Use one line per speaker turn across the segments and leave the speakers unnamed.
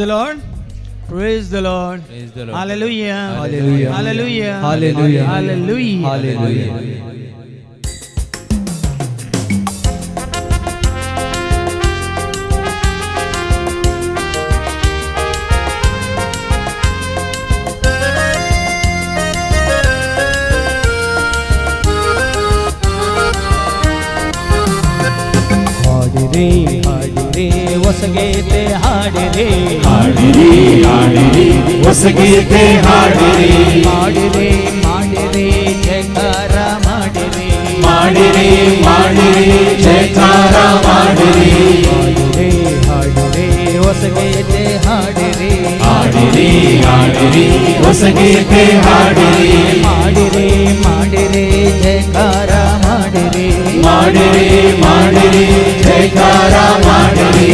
Lord. Praise the Lord.
Praise the Lord.
Hallelujah.
Hallelujah.
Hallelujah.
Hallelujah.
Hallelujah.
Hallelujah.
ಹಾಡಿರಿ ಹೊಸಗೀತೆ ಹಾಡಿರಿ
ಹಾಡಿರಿ ಹಾಡಿರಿ ಹೊಸಗೀತೆ ಹಾಡಿರಿ
ಮಾಡಿರಿ ಮಾಡಿರಿ ಜಯಕಾರ ಮಾಡಿರಿ
ಮಾಡಿರಿ ಮಾಡಿರಿ ಜಯಕಾರ ಮಾಡಿರಿ
ಹಾಡಿರಿ ಹಾಡಿರಿ ಹೊಸಗೀತೆ ಹಾಡಿರಿ
ಹಾಡಿರಿ ಹಾಡಿರಿ ಹೊಸಗೀತೆ ಹಾಡಿರಿ
ಮಾಡಿರಿ ಮಾಡಿರಿ ಜಯಕಾರ ಮಾಡಿರಿ
ಮಾಡಿರಿ ಮಾಡಿರಿ ಜಯಕಾರ ಮಾಡಿರಿ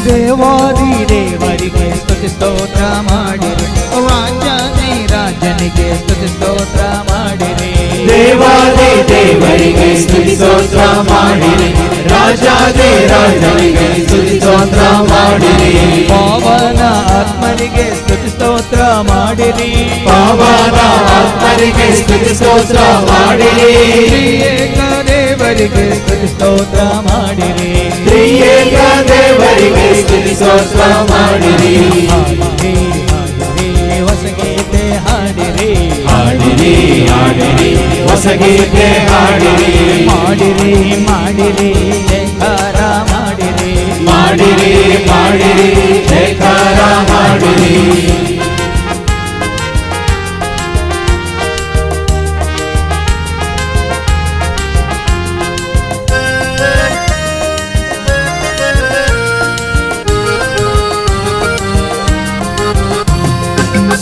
ದೇವಾದಿ ದೇವರಿಗೆ ಸ್ತುತಿ ಸ್ತೋತ್ರ ಮಾಡಿರಿ ರಾಜನೇ ರಾಜನಿಗೆ ಸ್ತುತಿ ಸ್ತೋತ್ರ ಮಾಡಿರಿ
ದೇವಾದಿ ದೇವರಿಗೆ ಸ್ತುತಿ ಸ್ತೋತ್ರ ಮಾಡಿರಿ ರಾಜಾದಿ ರಾಜನಿಗೆ ಸ್ತುತಿ ಸ್ತೋತ್ರ ಮಾಡಿರಿ
ಪಾವನ ಆತ್ಮನಿಗೆ ಸ್ತುತಿ ಸ್ತೋತ್ರ ಮಾಡಿರಿ
ಪಾವನ ಆತ್ಮರಿಗೆ ಸ್ತುತಿ ಸ್ತೋತ್ರ ಮಾಡಿರಿ
ತ್ರಿಯೇಕ ದೇವರಿಗೆ ಸ್ತುತಿ ಸ್ತೋತ್ರ ಮಾಡಿರಿ
ತ್ರಿಯೇಕ ದೇವರಿಗೆ ಸ್ತುತಿ ಸ್ತೋತ್ರ ಮಾಡಿರಿ
ಹಾಡಿರಿ ಹಾಡಿರಿ ಹೊಸಗೀತೆ ಹಾಡಿರಿ
ಹಾಡಿರಿ ಹಾಡಿರಿ ಹೊಸಗೀತೆ ಹಾಡಿರಿ
ಮಾಡಿರಿ ಮಾಡಿರಿ ಜಯಕಾರ ಮಾಡಿರಿ
ಮಾಡಿರಿ ಮಾಡಿರಿ ಜಯಕಾರ ಮಾಡಿರಿ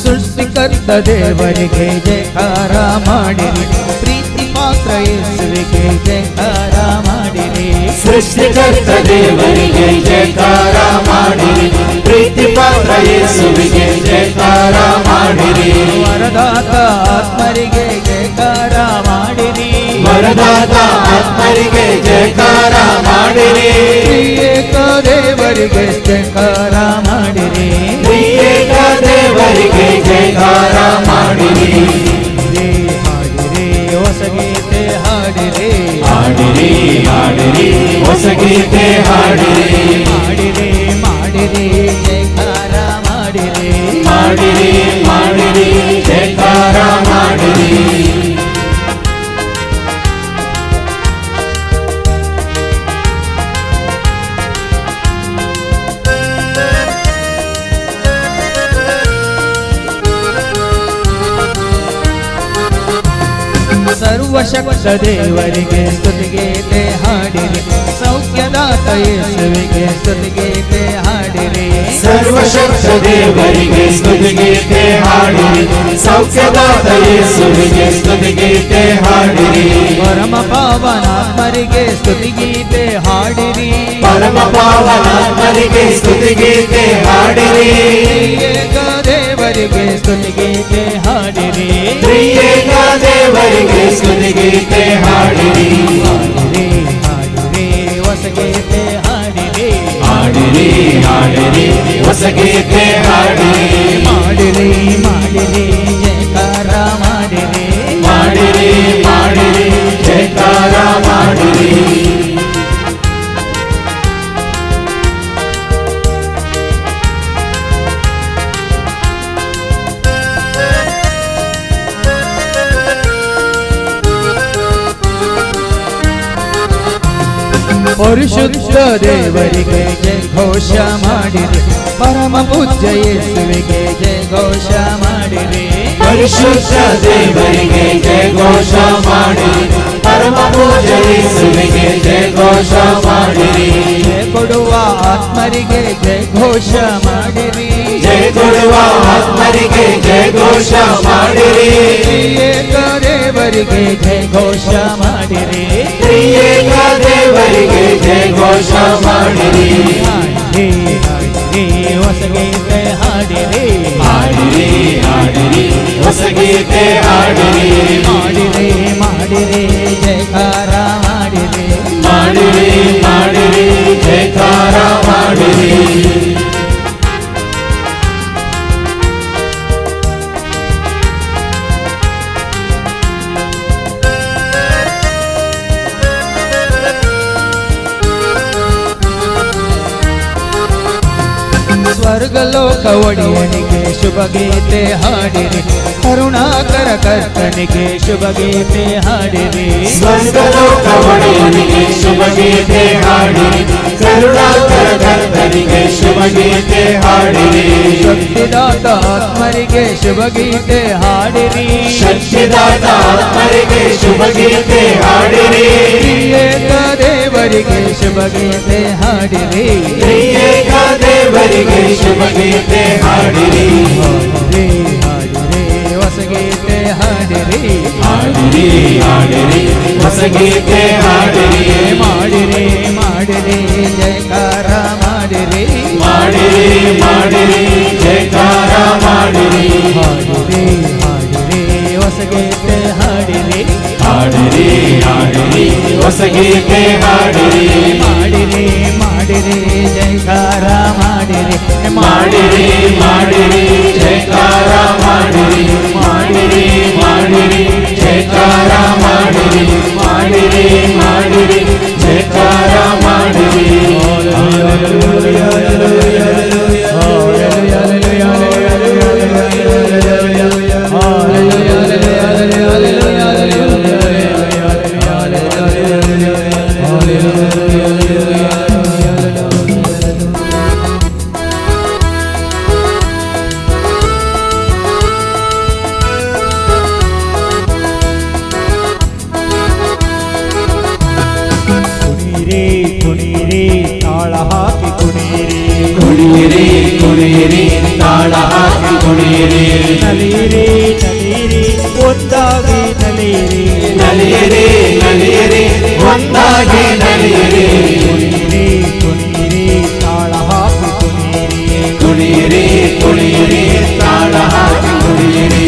ಸೃಷ್ಟಿಕರ್ತ ದೇವರಿಗೆ ಜಯಕಾರ ಮಾಡಿರಿ ಪ್ರೀತಿ ಮಾತ್ರ ಯೇಸುವಿಗೆ ಜಯಕಾರ ಮಾಡಿರಿ
ಸೃಷ್ಟಿಕರ್ತ ದೇವರಿಗೆ ಜಯಕಾರ ಮಾಡಿರಿ ಪ್ರೀತಿ ಪಾತ್ರ ಯೇಸುವಿಗೆ ಜಯಕಾರ ಮಾಡಿರಿ
ವರದಾತ ಆತ್ಮರಿಗೆ ಜಯಕಾರ ಮಾಡಿರಿ
ವರದಾತ ಆತ್ಮರಿಗೆ ಜಯಕಾರ ಮಾಡಿರಿ
ತ್ರಿಯೇಕ ದೇವರಿಗೆ ಜಯಕಾರ ಮಾಡಿರಿ
ತ್ರಿಯೇಕ ದೇವರಿಗೆ ಜಯಕಾರ ಮಾಡಿರಿ
ಹಾಡಿರಿ ಹೊಸಗೀತೆ ಹಾಡಿರಿ
ಹಾಡಿರಿ ಹಾಡಿರಿ ಹೊಸಗೀತೆ ಹಾಡಿರಿ
ಮಾಡಿರಿ ಮಾಡಿರಿ ಜಯಕಾರ ಮಾಡಿರಿ
ಮಾಡಿರಿ ಮಾಡಿರಿ ಜಯಕಾರ ಮಾಡಿರಿ
ಸರ್ವಶಕ್ತ ದೇವರಿಗೆ ಸ್ತುತಿಗೀತೆ ಹಾಡಿರಿ ಸೌಖ್ಯದಾತ ಯೇಸುವಿಗೆ ಸ್ತುತಿಗೀತೆ ಹಾಡಿರಿ
ಸರ್ವಶಕ್ತ ದೇವರಿಗೆ ಸ್ತುತಿಗೀತೆ ಹಾಡಿರಿ ಸೌಖ್ಯದಾತ ಯೇಸುವಿಗೆ ಸ್ತುತಿಗೀತೆ ಹಾಡಿರಿ
ಪರಮ ಪಾವನಾತ್ಮರಿಗೆ ಸ್ತುತಿಗೀತೆ ಹಾಡಿರಿ
ಪರಮ ಪಾವನಾತ್ಮರಿಗೆ ಸ್ತುತಿಗೀತೆ ಹಾಡಿರಿ
ತ್ರಿಯೇಕ ದೇವರಿಗೆ ಸ್ತುತಿಗೀತೆ ಹಾಡಿರಿ
ತ್ರಿಯೇಕ ದೇವರಿಗೆ ಸ್ತುತಿಗೀತೆ ಹಾಡಿರಿ
ಹಾಡಿರಿ ಹಾಡಿರಿ ಹೊಸಗೀತೆ ಹಾಡಿರಿ
ಹಾಡಿರಿ ಹಾಡಿರಿ ಹೊಸಗೀತೆ ಹಾಡಿರಿ
ಮಾಡಿರಿ ಮಾಡಿರಿ ಜಯಕಾರ ಮಾಡಿರಿ
ಮಾಡಿರಿ ಮಾಡಿರಿ ಜಯಕಾರ ಮಾಡಿರಿ
ಪರಿಶುದ್ಧ ದೇವರಿಗೆ ಜಯ ಘೋಷ ಮಾಡಿರಿ ಪರಮ ಪೂಜ್ಯ ಯೇಸುವಿಗೆ ಜಯ ಘೋಷ ಮಾಡಿರಿ
ಪರಿಶುದ್ಧ ದೇವರಿಗೆ ಜಯ ಘೋಷ ಮಾಡಿರಿ ಪರಮ ಪೂಜ್ಯ ಯೇಸುವಿಗೆ ಜಯ ಘೋಷ ಮಾಡಿರಿ
ಜಯ ಕೊಡುವ ಆತ್ಮರಿಗೆ ಜಯ ಘೋಷ ಮಾಡಿರಿ
ಜಯ ಕೊಡುವ ಆತ್ಮರಿಗೆ ಜಯ ಘೋಷ ಮಾಡಿರಿ
ತ್ರಿಯೇಕ ದೇವರಿಗೆ ಜಯ ಘೋಷ ಮಾಡಿರಿ
ತ್ರಿಯೇಕ ದೇವರಿಗೆ ಜಯ ಘೋಷ ಮಾಡಿರಿ
ಹಾಡಿರಿ ಹಾಡಿರಿ ಹೊಸ
ಗೀತೆ ಹಾಡಿರಿ
ಮಾಡಿರಿ ಮಾಡಿರಿ ಜಯಕಾರ ಮಾಡಿರಿ
ಮಾಡಿರಿ ಮಾಡಿರಿ ಜಯಕಾರ ಮಾಡಿರಿ
ಸ್ವರ್ಗಲೋಕ ಒಡೆಯನಿಗೆ ಶುಭ ಗೀತೆ ಹಾಡಿರಿ ಕರುಣಾಕರ ಕರ್ತನಿಗೆ ಶುಭ ಗೀತೆ ಹಾಡಿರಿ
ಸ್ವರ್ಗಲೋಕ ಒಡೆಯನಿಗೆ ಶುಭ ಗೀತೆ ಹಾಡಿರಿ ಕರುಣಾಕರ ಕರ್ತನಿಗೆ ಶುಭ ಗೀತೆ ಹಾಡಿರಿ
ಶಕ್ತಿದಾತ ಆತ್ಮರಿಗೆ ಶುಭ ಗೀತೆ ಹಾಡಿರಿ
ಶಕ್ತಿದಾತ ಆತ್ಮರಿಗೆ ಶುಭ ಗೀತೆ ಹಾಡಿರಿ
ಏಕ ದೇವರಿಗೆ ಶುಭ ಗೀತೆ ಹಾಡಿರಿ
ಏಕ ದೇವರಿಗೆ ಶುಭ ಗೀತೆ ಹಾಡಿರಿ
ಹಾಡಿರಿ ಹಾಡಿರಿ ಹೊಸ ಗೀತೆ ಹಾಡಿರಿ
ಹಾಡಿರಿ ಹಾಡಿರಿ ಹೊಸ ಗೀತೆ ಹಾಡಿರಿ
ಮಾಡಿರಿ ಮಾಡಿರಿ ಜಯಕಾರ ಮಾಡಿರಿ
ಮಾಡಿರಿ ಮಾಡಿರಿ ಜಯಕಾರ ಮಾಡಿರಿ
ಹಾಡಿರಿ ಹಾಡಿರಿ ಹೊಸ ಗೀತೆ ಹಾಡಿರಿ
ಹಾಡಿರಿ ಹಾಡಿರಿ ಹೊಸ ಗೀತೆ ಹಾಡಿರಿ
ಮಾಡಿರಿ ಮಾಡಿರಿ ಜಯಕಾರ ಮಾಡಿರಿ
ಮಾಡಿರಿ ಮಾಡಿರಿ ಜಯಕಾರ ಮಾಡಿರಿ ಮಾಡಿರಿ ಮಾಡಿರಿ ಜಯಕಾರ ಮಾಡಿರಿ ಮಾಡಿರಿ ಮಾಡಿರಿ ಜಯಕಾರ ಮಾಡಿರಿ
ಕುಣಿರಿ ಕುಣಿರಿ ತಾಳ ಹಾಕಿ ಕುಣಿರಿ
ಕುಣಿಯಿರಿ ಕುಣಿಯಿರಿ ತಾಳ ಹಾಕಿ ಕುಣಿಯಿರಿ
ನಲಿಯಿರಿ ನಲಿಯಿರಿ ಒಂದಾಗಿ ನಲಿಯಿರಿ
ನಲಿಯಿರಿ ನಲಿಯಿರಿ ಒಂದಾಗಿ ನಲಿಯಿರಿ
ಕುಣಿರಿ ಕುಣಿರಿ ತಾಳ ಹಾಕಿ ಕುಣಿರಿ
ಕುಣಿಯಿರಿ ಕುಣಿಯಿರಿ ತಾಳ ಹಾಕಿ ಕುಣಿಯಿರಿ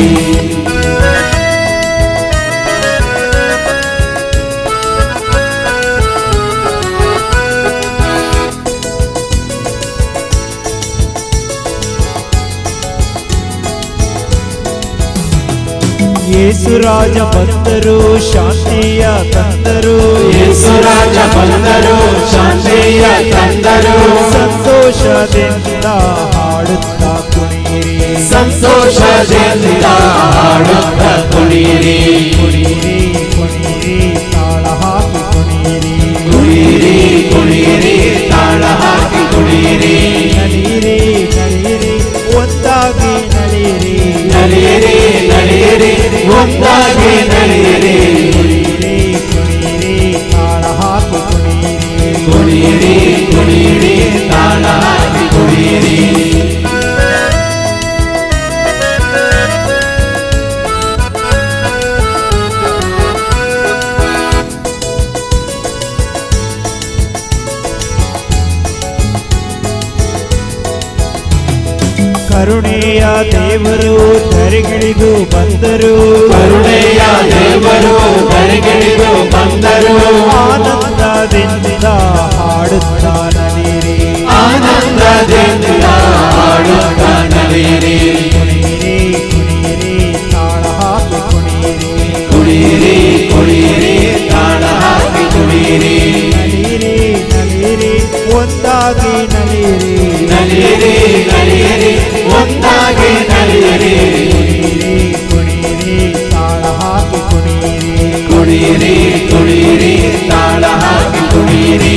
ಯೇಸುರಾಜ ಬಂದರು ಶಾಂತಿಯ ತಂದರು
ಯೇಸುರಾಜ ಬಂದರು ಶಾಂತಿಯ ತಂದರು
ಸಂತೋಷದಿಂದ ಹಾಡುತ್ತಾ ಕುಣಿಯಿರಿ
ಸಂತೋಷದಿಂದ ಹಾಡುತ್ತಾ ಕುಣಿಯಿರಿ
ಕುಣಿಯಿರಿ ಕುಣಿಯಿರಿ ತಾಳ ಹಾಕಿ ಕುಣಿಯಿರಿ
ಕುಣಿಯಿರಿ ಕುಣಿಯಿರಿ ತಾಳ ಹಾಕಿ ಕುಣಿಯಿರಿ
ನಲಿಯಿರಿ ನಲಿಯಿರಿ ಒಂದಾಗಿ ನಲಿಯಿರಿ
ನಲಿಯಿರಿ ನಲಿಯಿರಿ ಒಂದಾಗಿ ನಲಿಯಿರಿ
ಕುಣಿಯಿರಿ ಕುಣಿಯಿರಿ ತಾಳ ಹಾಕಿ ಕುಣಿಯಿರಿ
ಕುಣಿಯಿರಿ ಕುಣಿಯಿರಿ ತಾಳ ಹಾಕಿ ಕುಣಿಯಿರಿ
ಕರುಣೆಯ ದೇವರು ಧರೆಗಿಳಿದು ಬಂದರು
ಕರುಣೆಯ ದೇವರು ಧರೆಗಿಳಿದು ಬಂದರು
ಆನಂದದಿಂದ ಹಾಡುತ್ತಾ ನಲಿಯಿರಿ
ಆನಂದದಿಂದ ಹಾಡುತ್ತಾ ನಲಿಯಿರಿ
ಕುಣಿಯಿರಿ ಕುಣಿಯಿರಿ ತಾಳ ಹಾಕಿ ಕುಣಿಯಿರಿ
ಕುಣಿಯಿರಿ ಕುಣಿಯಿರಿ ತಾಳ ಹಾಕಿ ಕುಣಿಯಿರಿ
ನಲಿಯಿರಿ ನಲಿಯಿರಿ ಒಂದಾಗಿ ನಲಿಯಿರಿ
ನಲಿಯಿರಿ ನಲಿಯಿರಿ ಒಂದಾಗಿ ನಲಿಯಿರಿ
ಕುಣಿಯಿರಿ ಕುಣಿಯಿರಿ ತಾಳ ಹಾಕಿ ಕುಣಿಯಿರಿ
ಕುಣಿಯಿರಿ ಕುಣಿಯಿರಿ ತಾಳ ಹಾಕಿ ಕುಣಿಯಿರಿ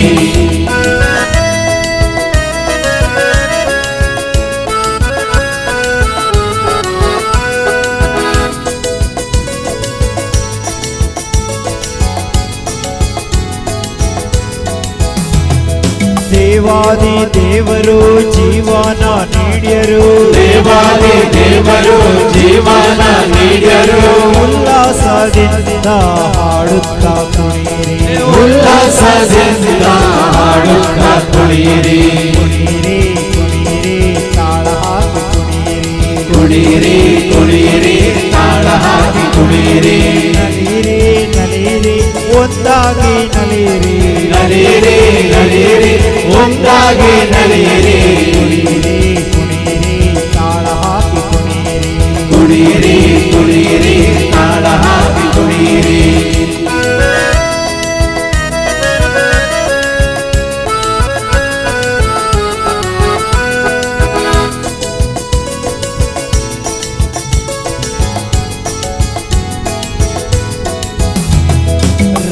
ದೇವಾದಿ ದೇವರು ಜೀವನ ನೀಡ್ಯರು
ದೇವಾದಿ ದೇವರು ಜೀವನ ನೀಡ್ಯರು
ಉಲ್ಲಾಸದಿಂದ ಹಾಡುತ್ತಾ ಕುಣಿಯಿರಿ
ಉಲ್ಲಾಸದಿಂದ ಹಾಡುತ್ತಾ ಕುಣಿಯಿರಿ
ಕುಣಿಯಿರಿ ಕುಣಿಯಿರಿ ತಾಳ ಹಾಕಿ ಕುಣಿಯಿರಿ
ಕುಣಿಯಿರಿ ಕುಣಿಯಿರಿ ತಾಳ ಹಾಕಿ ಕುಣಿಯಿರಿ
ನಲಿಯಿರಿ ನಲಿಯಿರಿ ಒಂದಾಗಿ ನಲಿಯಿರಿ
ನಲಿಯಿರಿ ನಲಿಯಿರಿ ಒಂದಾಗಿ ನಲಿಯಿರಿ
ಕುಣಿಯಿರಿ ಕುಣಿಯಿರಿ ತಾಳ ಹಾಕಿ ಕುಣಿಯಿರಿ
ಕುಣಿಯಿರಿ ಕುಣಿಯಿರಿ ತಾಳ ಹಾಕಿ ಕುಣಿಯಿರಿ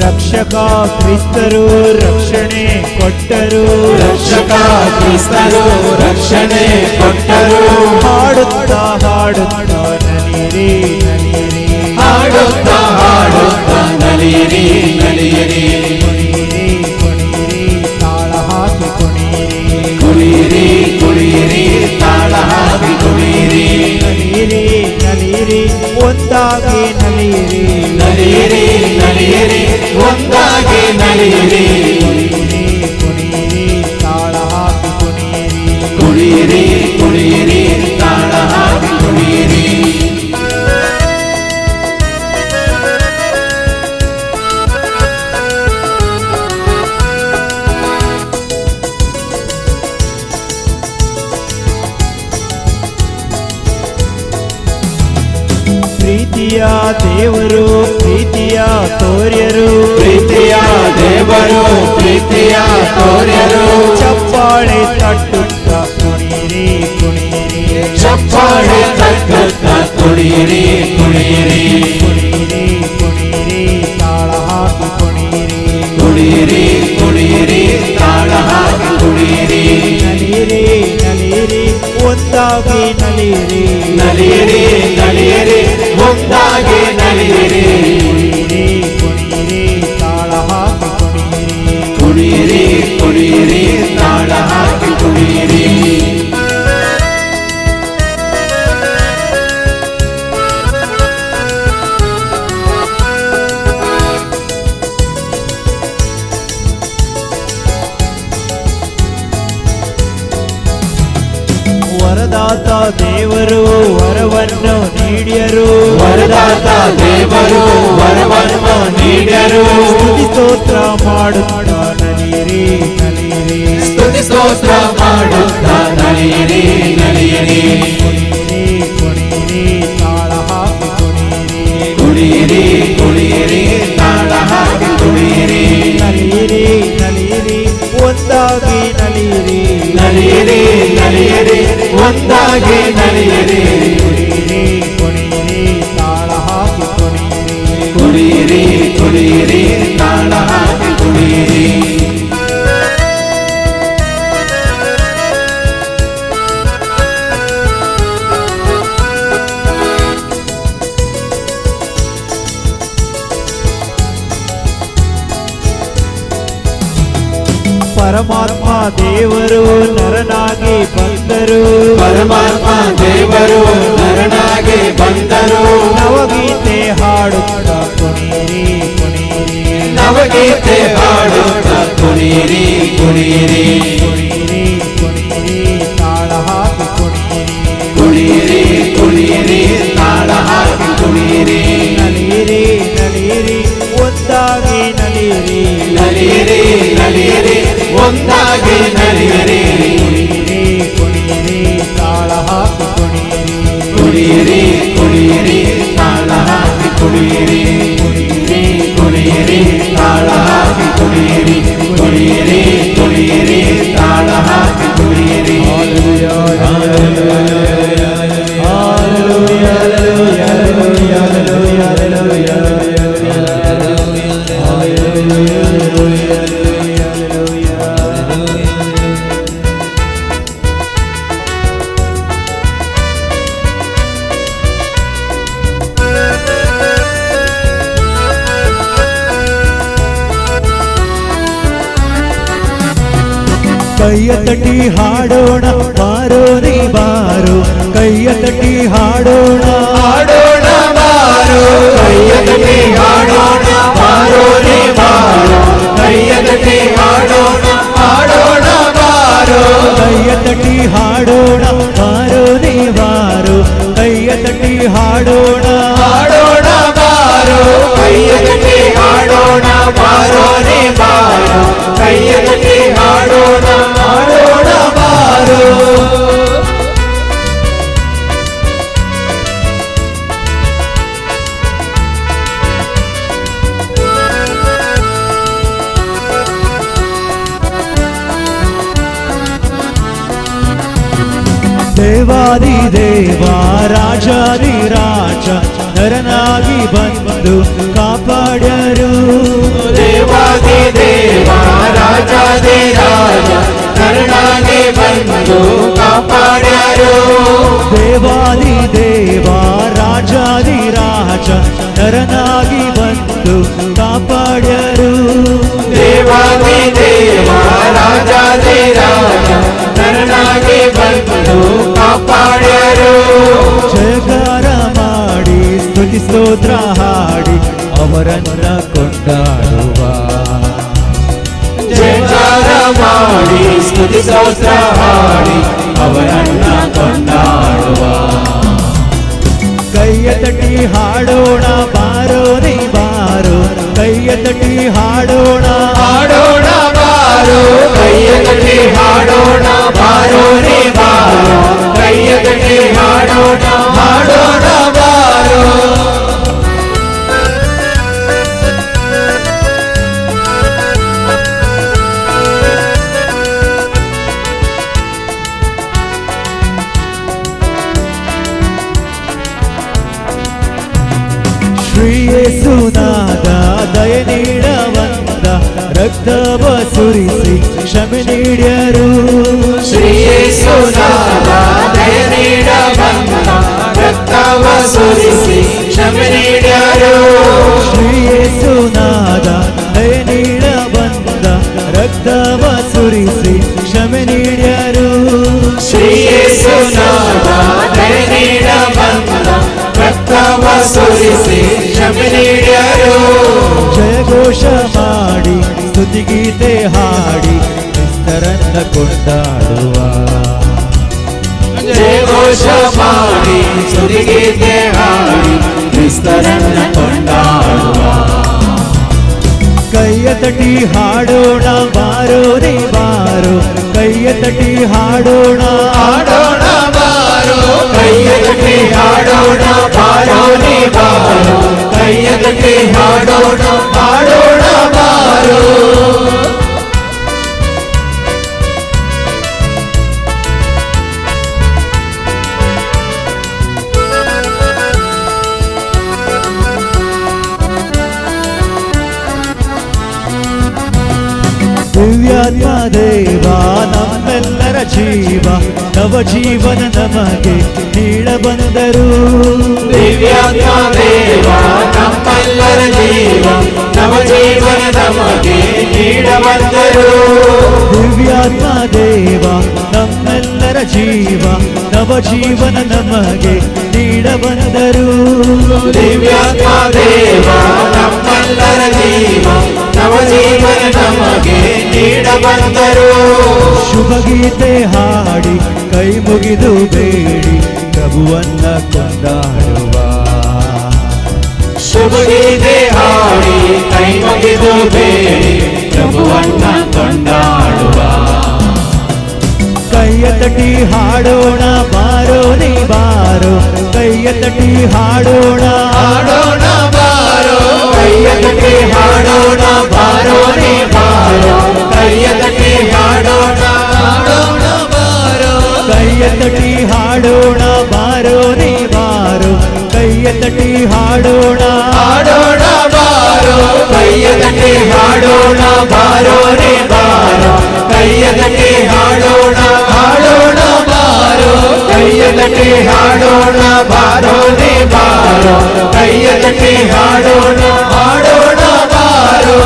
ರಕ್ಷಕ ಕ್ರಿಸ್ತರು ರಕ್ಷಣೆ ಕೊಟ್ಟರು
ರಕ್ಷಕ ಕ್ರಿಸ್ತರು ರಕ್ಷಣೆ ಕೊಟ್ಟರು
ಹಾಡುತ್ತಾ ಹಾಡುತ್ತಾ ನಲಿಯಿರಿ ನಲಿಯಿರಿ
ಹಾಡುತ್ತಾ ಹಾಡುತ್ತಾ ನಲಿಯಿರಿ ನಲಿಯಿರಿ
ಕುಣಿಯಿರಿ ಕುಣಿಯಿರಿ ತಾಳ ಹಾಕಿ ಕುಣಿಯಿರಿ
ಕುಣಿಯಿರಿ ಕುಣಿಯಿರಿ ತಾಳ ಹಾಕಿ ಕುಣಿಯಿರಿ
ನಲಿಯಿರಿ ನಲಿಯಿರಿ ಒಂದಾಗಿ ನಲಿಯಿರಿ
ನಲಿಯಿರಿ ನಲಿಯಿರಿ ಒಂದಾಗಿ ನಲಿಯಿರಿ
ಕುಣಿಯಿರಿ ಕುಣಿಯಿರಿ ತಾಳ ಹಾಕಿ ಕುಣಿಯಿರಿ
ಕುಣಿಯಿರಿ ಕುಣಿಯಿರಿ ತಾಳ ಹಾಕಿ ಕುಣಿಯಿರಿ
ಪ್ರೀತಿಯ ದೇವರು ಪ್ರೀತಿಯ ತೋರ್ಯರು
ಪ್ರೀತಿಯ ದೇವರು ಪ್ರೀತಿಯ ತೋರ್ಯರು
ಚಪ್ಪಾಳೆ ತಟ್ಟುತ್ತ ಕುಣಿಯಿರಿ ಕುಣಿಯಿರಿ
ಚಪ್ಪಾಳೆ ತಟ್ಟುತ್ತ ಕುಣಿಯಿರಿ ಕುಣಿಯಿರಿ
ಕುಣಿಯಿರಿ ಕುಣಿಯಿರಿ ತಾಳ ಹಾಕಿ ಕುಣಿಯಿರಿ
ಕುಣಿಯಿರಿ ಕುಣಿಯಿರಿ ತಾಳ ಹಾಕಿ ಕುಣಿಯಿರಿ
ನಲಿಯಿರಿ ನಲಿಯಿರಿ ಒಂದಾಗಿ ನಲಿಯಿರಿ
ನಲಿಯಿರಿ ನಲಿಯಿರಿ ಒಂದಾಗಿ ನಲಿಯಿರಿ
ಕುಣಿಯಿರಿ ಕುಣಿಯಿರಿ ತಾಳ ಹಾಕಿ ಕುಣಿಯಿರಿ
ಕುಣಿಯಿರಿ ಕುಣಿಯಿರಿ ತಾಳ ಹಾಕಿ ಕುಣಿಯಿರಿ
ವರದಾತ ದೇವರು ವರವನ್ನು ನೀಡ್ಯರು
ವರದಾತ ದೇವರು ವರವನ್ನು ನೀಡ್ಯರು
ಸ್ತುತಿ ಸ್ತೋತ್ರ ಮಾಡುತ್ತಾ ನಲಿಯಿರಿ ನಲಿಯಿರಿ
ಸ್ತುತಿ ಸ್ತೋತ್ರ ಮಾಡುತ್ತಾ ನಲಿಯಿರಿ ನಲಿಯಿರಿ
ಕುಣಿಯಿರಿ ಕುಣಿಯಿರಿ ತಾಳ ಹಾಕಿ ಕುಣಿಯಿರಿ
ಕುಣಿಯಿರಿ ಕುಣಿಯಿರಿ ತಾಳ ಹಾಕಿ ಕುಣಿಯಿರಿ
ನಲಿಯಿರಿ ನಲಿಯಿರಿ ಒಂದಾಗಿ ನಲಿಯಿರಿ
ನಲಿಯಿರಿ ನಲಿಯಿರಿ ಒಂದಾಗಿ ನಲಿಯಿರಿ
ಕುಣಿಯಿರಿ ಕುಣಿಯಿರಿ ತಾಳ ಹಾಕಿ ಕುಣಿಯಿರಿ
ಕುಣಿಯಿರಿ ಕುಣಿಯಿರಿ ತಾಳ ಹಾಕಿ ಕುಣಿಯಿರಿ
ಪರಮಾತ್ಮ ದೇವರು ನರನಾಗಿ ಬಂದರು
ಪರಮಾತ್ಮ ದೇವರು ನರನಾಗಿ ಬಂದರು
ನವಗೀತೆ ಹಾಡುತ್ತಾ ಕುಣಿಯಿರಿ ಕುಣಿಯಿರಿ
ನವಗೀತೆ ಹಾಡುತ್ತಾ ಕುಣಿಯಿರಿ ಕುಣಿಯಿರಿ
ಕುಣಿಯಿರಿ ಕುಣಿಯಿರಿ ತಾಳ ಹಾಕಿ ಕುಣಿಯಿರಿ
ಕುಣಿಯಿರಿ ಕುಣಿಯಿರಿ ತಾಳ ಹಾಕಿ ಕುಣಿಯಿರಿ
ನಲಿಯಿರಿ ನಲಿಯಿರಿ ಒಂದಾಗಿ ನಲಿಯಿರಿ
ನಲಿಯಿರಿ ನಲಿಯಿರಿ ಒಂದಾಗಿ ನಲಿಯಿರಿ
ಕುಣಿಯಿರಿ ಕುಣಿಯಿರಿ ತಾಳ ಹಾಕಿ ಕುಣಿಯಿರಿ
ಕುಣಿಯಿರಿ ಕುಣಿಯಿರಿ ತಾಳ ಹಾಕಿ ಕುಣಿಯಿರಿ
ಕುಣಿಯಿರಿ
ಕುಣಿಯಿರಿ ತಾಳ ಹಾಕಿ ಕುಣಿಯಿರಿ ಕುಣಿಯಿರಿ ಕುಣಿಯಿರಿ ತಾಳ ಹಾಕಿ ಕುಣಿಯಿರಿ
ಕೈಯ ತಟ್ಟಿ ಹಾಡೋಣ ಬಾರೋ ನೀ ಬಾರೋ ಕೈಯ ತಟ್ಟಿ ಹಾಡೋಣ
ಹಾಡೋಣ ಬಾರೋ ಕೈಯ ತಟ್ಟಿ ಹಾಡೋಣ ಬಾರೋ ರೇ ಬಾರೋ ಕೈಯ ತಟ್ಟಿ ಹಾಡೋಣ ಹಾಡೋಣ ಬಾರೋ
ಕೈಯ ತಟ್ಟಿ ಹಾಡೋಣ ಬಾರೋ ನೀ ಬಾರೋ ಕೈಯ ತಟ್ಟಿ ಹಾಡೋಣ
ಹಾಡೋಣ
ದೇವಾದಿ ದೇವ ರಾಜಾದಿರಾಜ ನರನಾಗಿ ಬಂದು ಕಾಪಾಡ್ಯರು
ದೇವಾದಿ ದೇವ ರಾಜಾದಿರಾಜ ನರನಾಗಿ ಬಂದು ಕಾಪಾಡ್ಯರು
ದೇವಾದಿ ದೇವ ರಾಜಾದಿರಾಜ ನರನಾಗಿ ಬಂದು ಕಾಪಾಡ್ಯರು
ದೇವಾದಿ ದೇವ ರಾಜಾದಿರಾಜ ನರನಾಗಿ ಬಂದು ಕಾಪಾಡ್ಯರು
ಜಯಕಾರ ಮಾಡಿ ಸ್ತುತಿ ಸ್ತೋತ್ರ ಹಾಡಿ ಅವರನ್ನ ಕೊಂಡಾಡುವ
ಜಯಕಾರ ಮಾಡಿ ಸ್ತುತಿ ಸ್ತೋತ್ರ ಹಾಡಿ ಅವರನ್ನ ಕೊಂಡಾಡುವ
ಕೈಯ ತಟ್ಟಿ ಹಾಡೋಣ ಬಾರೋ ನೀ ಬಾರೋ ಕೈಯ ತಟ್ಟಿ ಹಾಡೋಣ
ಹಾಡೋಣ ಬಾರೋ ಕೈಯ ತಟ್ಟಿ ಹಾಡೋಣ ಬಾರೋ ನೀ ಬಾರೋ ಕೈಯ ತಟ್ಟಿ ಹಾಡೋಣ ಹಾಡೋಣ ಬಾರೋ
ಶ್ರೀ ಯೇಸುನಾದ ದಯ ನೀಡವಂದ ರಕ್ತವ ಸುರಿಸಿ ಕ್ಷಮೆ ನೀಡ್ಯರು
ಶ್ರೀ ಯೇಸುನಾದ ದಯ ನೀಡ ಬಂದ ರಕ್ತವ ಸುರಿಸಿ ಕ್ಷಮೆ ನೀಡ್ಯರು
ಶ್ರೀ ಯೇಸುನಾದ ದಯ ನೀಡ ಬಂದ ರಕ್ತವ ಸುರಿಸಿ ಕ್ಷಮೆ ನೀಡ್ಯರು
ಶ್ರೀ ಯೇಸುನಾದ ದಯ ನೀಡ ಬಂದ ರಕ್ತವ ಸುರಿಸಿ ಕ್ಷಮೆ ನೀಡ್ಯರು
ಜಯಘೋಷ ಮಾಡಿ ಸ್ತುತಿಗೀತೆ ಹಾಡಿ ಕ್ರಿಸ್ತರನ್ನ ಕೊಂಡಾಡುವ
ಜಯಘೋಷ ಮಾಡಿ ಸ್ತುತಿಗೀತೆ ಹಾಡಿ ಕ್ರಿಸ್ತರನ್ನ ಕೊಂಡಾಡುವ
ಕೈಯ ತಟಿ ಹಾಡೋಣ ಬಾರೋ ನೀ ಬಾರೋ ಕೈಯ ತಟಿ ಹಾಡೋಣ
ಹಾಡೋಣ ಬಾರೋ ಕೈಯ ತಟ್ಟಿ ಹಾಡೋಣ ಬಾರೋ ನೀ ಬಾರೋ ಕೈಯ ತಟ್ಟಿ ಹಾಡೋಣ ಹಾಡೋಣ ಬಾರೋ
ದಿವ್ಯಾತ್ಮ ದೇವ ನಮ್ಮೆಲ್ಲರ ಜೀವ ನವ ಜೀವನ ನಮಗೆ ನೀಡ ಬಂದರು
ದಿವ್ಯಾತ್ಮ ದೇವ ನಮ್ಮೆಲ್ಲರ ಜೀವ ನವ ಜೀವನ ನಮಗೆ ನೀಡ ಬಂದರು
ದಿವ್ಯಾತ್ಮ ದೇವ ನಮ್ಮೆಲ್ಲರ ಜೀವ ನವ ಜೀವನ ನಮಗೆ ನೀಡ ಬಂದರು
ದಿವ್ಯಾತ್ಮ ದೇವ ನಮ್ಮೆಲ್ಲರ ಜೀವ ನವ ಜೀವನ ನಮಗೆ ನೀಡ ಬಂದರು
ಶುಭ ಗೀತೆ ಹಾಡಿ ಕೈ ಮುಗಿದು ಬೇಡಿ ಪ್ರಭುವನ್ನ ಕೊಂಡಾಡುವ
ಶುಭ ಗೀತೆ ಹಾಡಿ ಕೈ ಮುಗಿದು ಬೇಡಿ ಪ್ರಭುವನ್ನ ಕೊಂಡಾಡುವ
ಕೈಯ ತಟಿ ಹಾಡೋಣ ಬಾರೋ ನೀ ಬಾರೋ ಕೈಯ ತಟಿ ಹಾಡೋಣ
ಹಾಡೋಣ ಬಾರೋ ಕೈಯ ತಟ್ಟಿ ಹಾಡೋಣ ಬಾರೋ ನೀ ಬಾರೋ ಕೈಯ ತಟ್ಟಿ ಹಾಡೋಣ ಹಾಡೋಣ ಬಾರೋ
ಕೈಯ ತಟಿ ಹಾಡೋಣ ಬಾರೋ ನೀ ಬಾರೋ ಕೈಯ ತಟಿ ಹಾಡೋಣ
ಹಾಡೋಣ ಬಾರೋ ಕೈಯ ತಟ್ಟಿ ಹಾಡೋಣ ಬಾರೋ ನೀ ಬಾರೋ ಕೈಯ ತಟ್ಟಿ ಹಾಡೋಣ ಹಾಡೋಣ ಬಾರೋ ಕೈಯ ತಟ್ಟಿ ಹಾಡೋಣ ಬಾರೋ ನೀ ಬಾರೋ ಕೈಯ ತಟ್ಟಿ ಹಾಡೋಣ ಹಾಡೋಣ ಬಾರೋ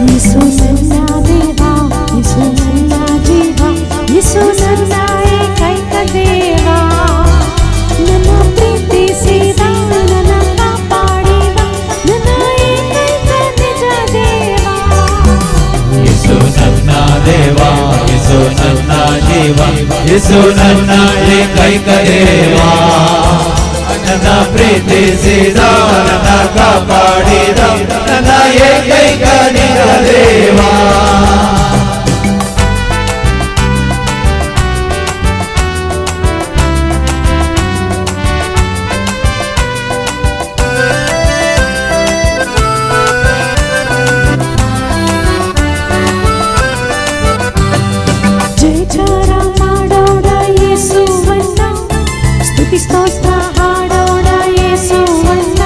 ಯೇಸು ನನ್ನ ದೇವ ಯೇಸು ನನ್ನ ಜೀವ ಯೇಸು ನನ್ನ ಏಕೈಕ ದೇವ ನನ್ನ ಪ್ರೀತಿಸಿದ ನನ್ನ ಕಾಪಾಡಿದ ನನ್ನ ಏಕೈಕ ನಿಜ ದೇವ
ಯೇಸು ನನ್ನ ದೇವ ಯೇಸು ನನ್ನ ಜೀವ ಯೇಸು ನನ್ನ ಏಕೈಕ ದೇವ ನನ್ನ ಪ್ರೀತಿಸಿದ ನನ್ನ ಕಾಪಾಡಿದ ನನ್ನ ಏಕೈಕ ನಿಜ ದೇವ.
ಜಯಕಾರ ಮಾಡೋಣ ಯೇಸುವನ್ನ, ಸ್ತುತಿ ಸ್ತೋತ್ರ ಹಾಡೋಣ ಯೇಸುವನ್ನ.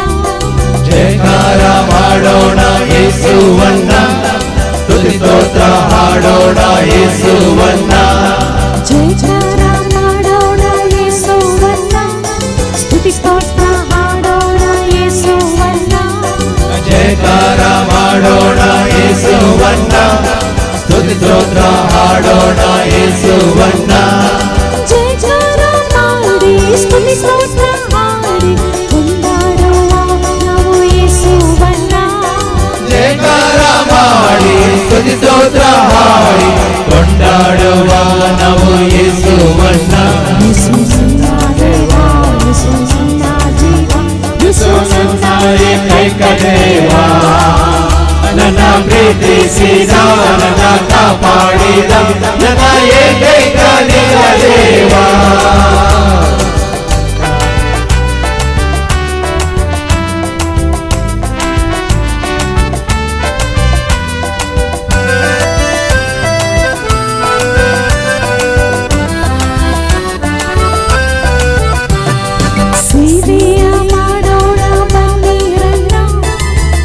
ಜಯಕಾರ ಮಾಡೋಣ ಯೇಸುವನ್ನ, ಸ್ತುತಿ ಸ್ತೋತ್ರ ಹಾಡೋಣ ಯೇಸುವನ್ನ.
ಜಯಕಾರ ಮಾಡೋಣ ಯೇಸುವನ್ನ, ಸ್ತುತಿ ಸ್ತೋತ್ರ ಹಾಡೋಣ ಯೇಸುವನ್ನ.
ಜಯಕಾರ ಮಾಡೋಣ ಯೇಸುವನ್ನ, ಸ್ತುತಿ ಸ್ತೋತ್ರ ಹಾಡೋಣ ಯೇಸುವನ್ನ.
ಜಯಕಾರ ಮಾಡಿ ಸ್ತುತಿ ಸ್ತೋತ್ರ ಹಾಡಿ ಕೊಂಡಾಡುವ ನಾವು ಯೇಸುವನ್ನ.
ಜಯಕಾರ ಮಾಡಿ ಸ್ತುತಿ ಸ್ತೋತ್ರ ಹಾಡಿ ಕೊಂಡಾಡುವ ನಾವು ಯೇಸುವನ್ನ.
ಯೇಸು ನನ್ನ ದೇವ, ಯೇಸು ನನ್ನ ಜೀವ,
ಯೇಸು ನನ್ನ ಏಕೈಕ ದೇವ. ನನ್ನ ಪ್ರೀತಿಸಿದ ನನ್ನ ಕಾಪಾಡಿದ ನನ್ನ ಏಕೈಕ ನಿಜ ದೇವ.
ಸೇವೆಯ ಮಾಡೋಣ ಬನ್ನಿರನ್ನ,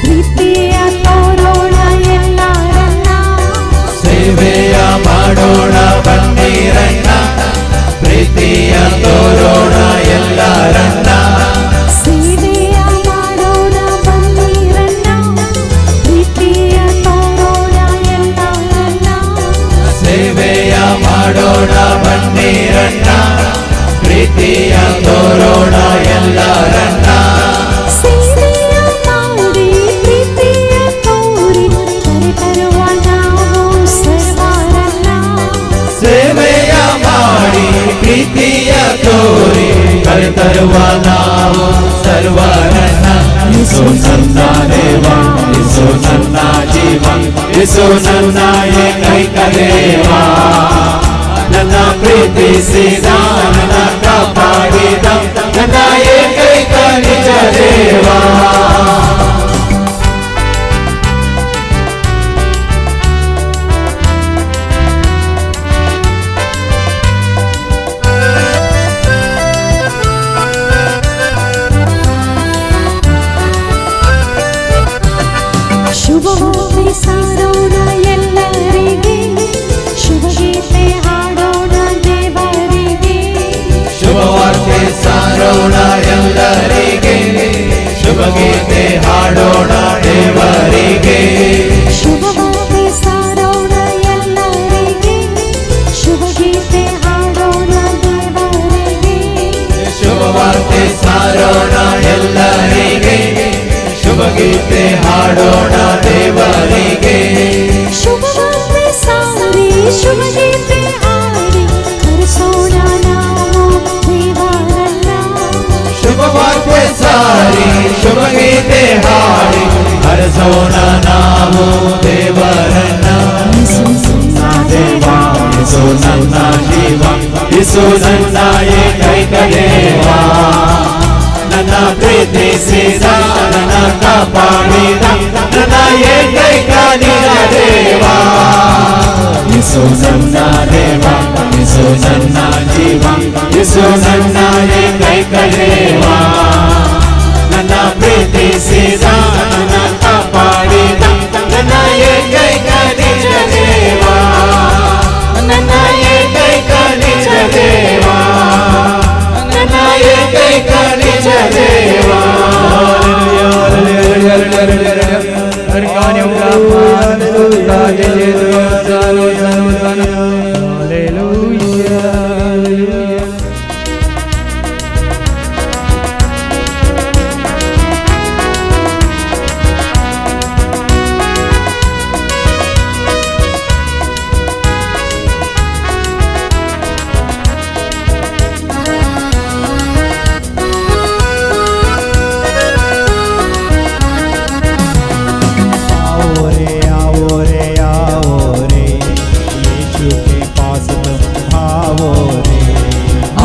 ಪ್ರೀತಿಯ ತೋರೋಣ ಎಲ್ಲರನ್ನ.
ಸೇವೆಯ ಮಾಡೋಣ ಬನ್ನಿರಣ್ಣ, ಪ್ರೀತಿಯ ತೋರೋಣ ಎಲ್ಲರನ್ನ.
ಸೇವೆಯ ಮಾಡೋಣ ಬನ್ನಿರನ್ನ, ಪ್ರೀತಿಯ ತೋರೋಣ ಎಲ್ಲರನ್ನ.
ಸೇವೆಯ ಮಾಡೋಣ ಬನ್ನಿರಣ್ಣ, ಪ್ರೀತಿಯ ತೋರೋಣ ಎಲ್ಲರನ್ನ.
ಸೇವೆಯ ಮಾಡಿ ಪ್ರೀತಿಯ ತೋರಿ ಕರೆತರುವ ನಾವು ಸರ್ವರನ್ನ.
ಸೇವೆಯ ಮಾಡಿ ಪ್ರೀತಿಯ ತೋರಿ ಕರೆತರುವ ನಾವು ಸರ್ವರನ್ನ. ಯೇಸು ನನ್ನ ದೇವ, ಯೇಸು ನನ್ನ ಜೀವ, ಯೇಸು ನನ್ನ ಏಕೈಕ ದೇವ. ನನ್ನ ಪ್ರೀತಿಸಿದ ನನ್ನ ಕಾಪಾಡಿದ ನನ್ನ ಏಕೈಕ ನಿಜ ದೇವ.
ಶುಭವಾರ್ತೆ ಸಾರೋಣ ಎಲ್ಲರಿಗೆ, ಶುಭಗೀತೆ ಹಾಡೋಣ ದೇವರಿಗೆ.
ಶುಭವಾರ್ತೆ ಸಾರೋಣ ಎಲ್ಲರಿಗೆ, ಶುಭಗೀತೆ ಹಾಡೋಣ ದೇವರಿಗೆ.
ಶುಭವಾರ್ತೆ ಸಾರೋಣ ಎಲ್ಲರಿಗೆ, ಶುಭಗೀತೆ ಹಾಡೋಣ ದೇವರಿಗೆ.
ಶುಭವಾರ್ತೆ ಸಾರೋಣ ಎಲ್ಲರಿಗೆ, ಶುಭಗೀತೆ ಹಾಡೋಣ ದೇವರಿಗೆ.
ಶುಭವಾರ್ತೆ ಸಾರಿ ಶುಭಗೀತೆ ಹಾಡಿ ಹರಿಸೋಣ ನಾವು ದೇವರನ್ನ.
ಶುಭವಾರ್ತೆ ಸಾರಿ ಶುಭಗೀತೆ ಹಾಡಿ ಹರಸೋಣ ನಾವು ದೇವರನ್ನ.
ಯೇಸು ನನ್ನ ದೇವ,
ಯೇಸು ನನ್ನ ಜೀವ, ಯೇಸು ನನ್ನ ಏಕೈಕ ದೇವ. ನನ್ನ ಪ್ರೀತಿಸಿದ ನನ್ನ ಕಾಪಾಡಿದ ನನ್ನ ಏಕೈಕ ನಿಜ ದೇವ. ಯೇಸು ನನ್ನ ದೇವ, ಯೇಸು ನನ್ನ ಜೀವ, ಯೇಸು ನನ್ನ ಏಕೈಕ ದೇವ. ನನ್ನ ಪ್ರೀತಿಸಿದ ನನ್ನ ಕಾಪಾಡಿದ ನನ್ನ ಏಕೈಕ ನಿಜ ದೇವ. ನನ್ನ ಏಕೈಕ ನಿಜ ದೇವ, ನನ್ನ ಏಕೈಕ ನಿಜ ದೇವ.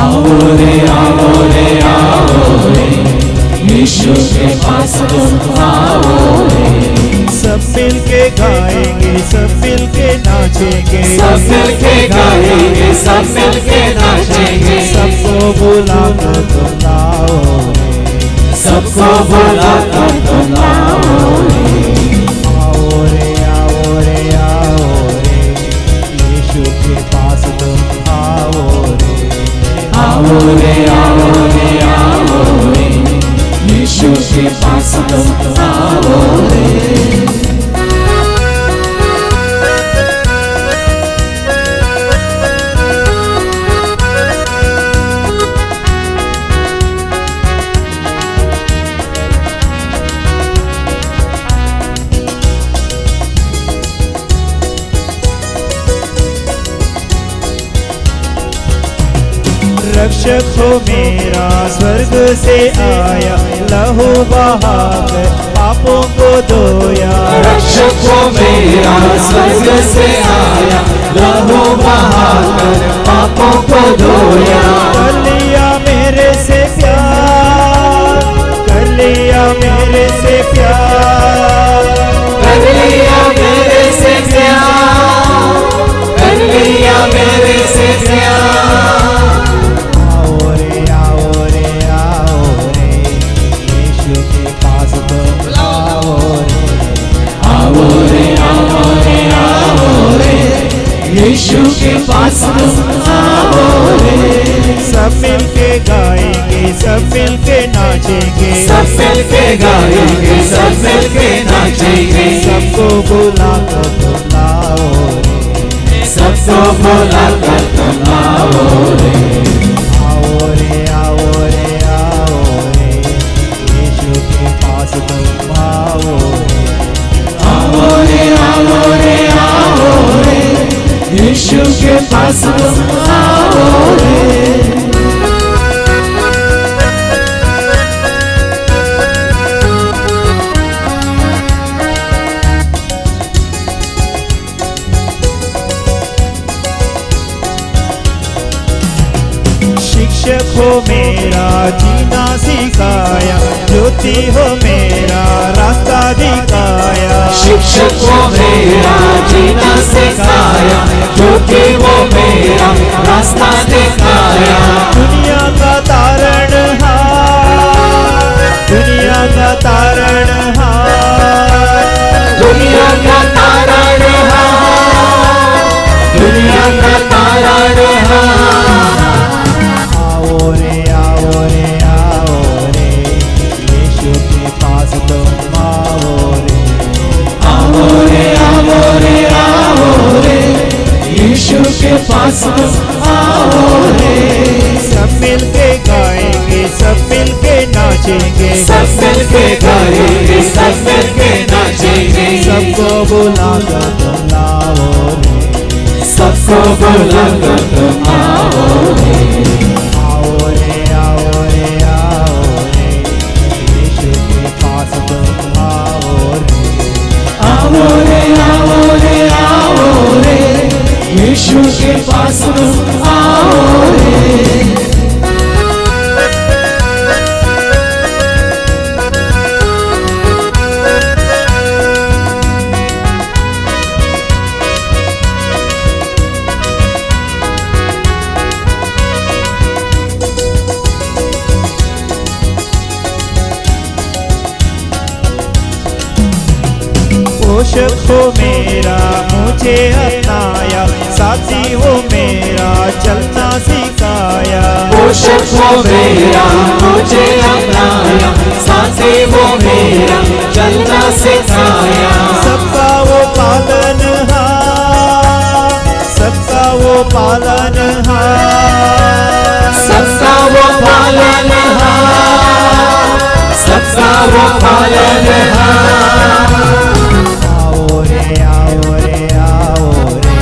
आओ रे आओ रे आओ रे, यीशु के पास तुम आओ रे।
सब मिल के गाएंगे, सब मिल के नाचेंगे,
सब मिल के गाएंगे, सब मिल के नाचेंगे,
सबको बुला कर तुम लाओ रे,
सबको बुला कर तुम आओ रे।
आओ रे आओ रे आओ रे, यीशु के पास तुम आओ रे।
आओ रे आओ रे आओ रे, यीशु के पास तुम आओ रे।
रक्षक हो मेरा स्वर्ग से आया, लहू बहाकर पापों को धोया।
रक्षक हो मेरा स्वर्ग से आया, लहू बहाकर पापों को धोया।
कर लिया मेरे से प्यार, कर लिया मेरे से प्यार,
कर लिया मेरे से प्यार, कर लिया मेरे से प्यार।
आओ रे आओ रे आओ रे, यीशु के पास तुम आओ रे।
आओ रे आओ रे आओ रे, यीशु के पास तुम आओ रे।
सब मिल के गाएंगे, सब मिल के नाचेंगे,
सब मिल के गाएंगे, सब मिल के नाचेंगे,
सबको बुला कर तुम लाओ रे।
सबको बुला कर तुम आओ रे।
आओ रे आओ रे आओ रे, यीशु के पास तुम आओ रे।
आओ रे आओ रे आओ रे, यीशु के पास तुम आओ रे।
शिक्षक हो मेरा जीना सिखाया, ज्योति हो मेरा रास्ता दिखाया।
शिक्षक वो मेरा जीना सिखाया, ज्योति वो मेरा रास्ता दिखाया।
दुनिया का तारणहार, दुनिया का तारणहार,
दुनिया का तारणहार, दुनिया का तारणहार।
आओ रे आओ रे आओ रे, यीशु के पास तुम आओ रे।
आओ रे आओ रे आओ रे, यीशु के पास तुम आओ रे।
सब मिल के गाएंगे, सब मिल के नाचेंगे,
सब मिल के गाएंगे, सब मिल के नाचेंगे,
सबको बुला कर तुम लाओ रे।
सबको बुला कर तुम आओ रे।
आओ रे आओ रे आओ रे, यीशु के पास तुम आओ रे।
आओ रे आओ रे आओ रे, यीशु के पास तुम आओ रे।
पोषक हो मेरा मुझे अपनाया, साथी हो मेरा चलना सिखाया।
पोषक वो मेरा मुझे अपनाया, साथी वो मेरा चलना सिखाया।
सबका वो पालनहार, सबका वो पालनहार,
सबका वो पालनहार, सबका वो पालनहार।
आओ रे आओ रे आओ रे,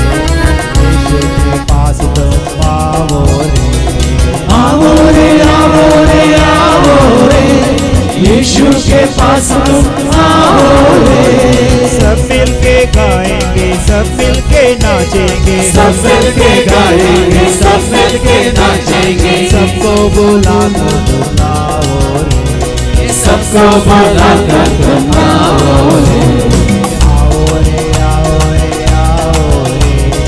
यीशु के पास तुम आओ रे।
आओ रे आओ रे आओ रे, यीशु के पास तुम आओ रे।
सब मिल के गाएंगे, सब मिल के नाचेंगे,
सब मिल के गाएंगे, सब मिल के नाचेंगे,
बुला कर बुलाओ रे,
सबको बुला कर बुलाओ रे।
आओ रे आओ रे आओ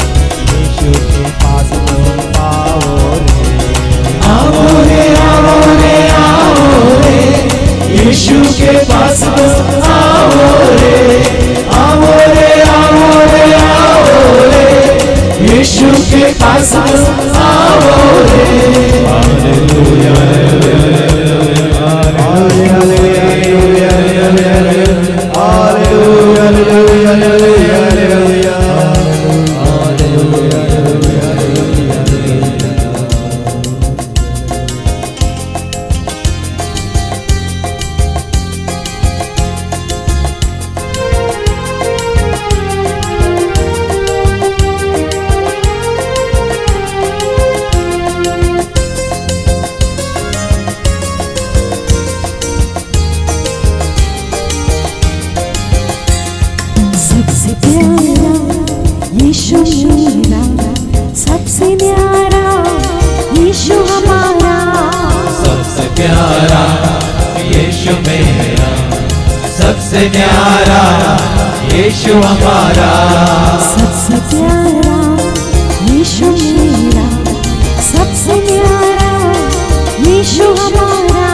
रे, यीशु के पास तुम आओ रे।
आओ रे आओ रे आओ रे, यीशु के पास तुम आओ रे। आओ रे आओ रे आओ रे, यीशु के पास तुम आओ रे। हालेलुया
सबसे प्यारा यीशु मेरा, सबसे न्यारा यीशु हमारा।
सबसे प्यारा यीशु मेरा, सबसे न्यारा यीशु हमारा।
सबसे प्यारा यीशु मेरा, सबसे न्यारा यीशु हमारा।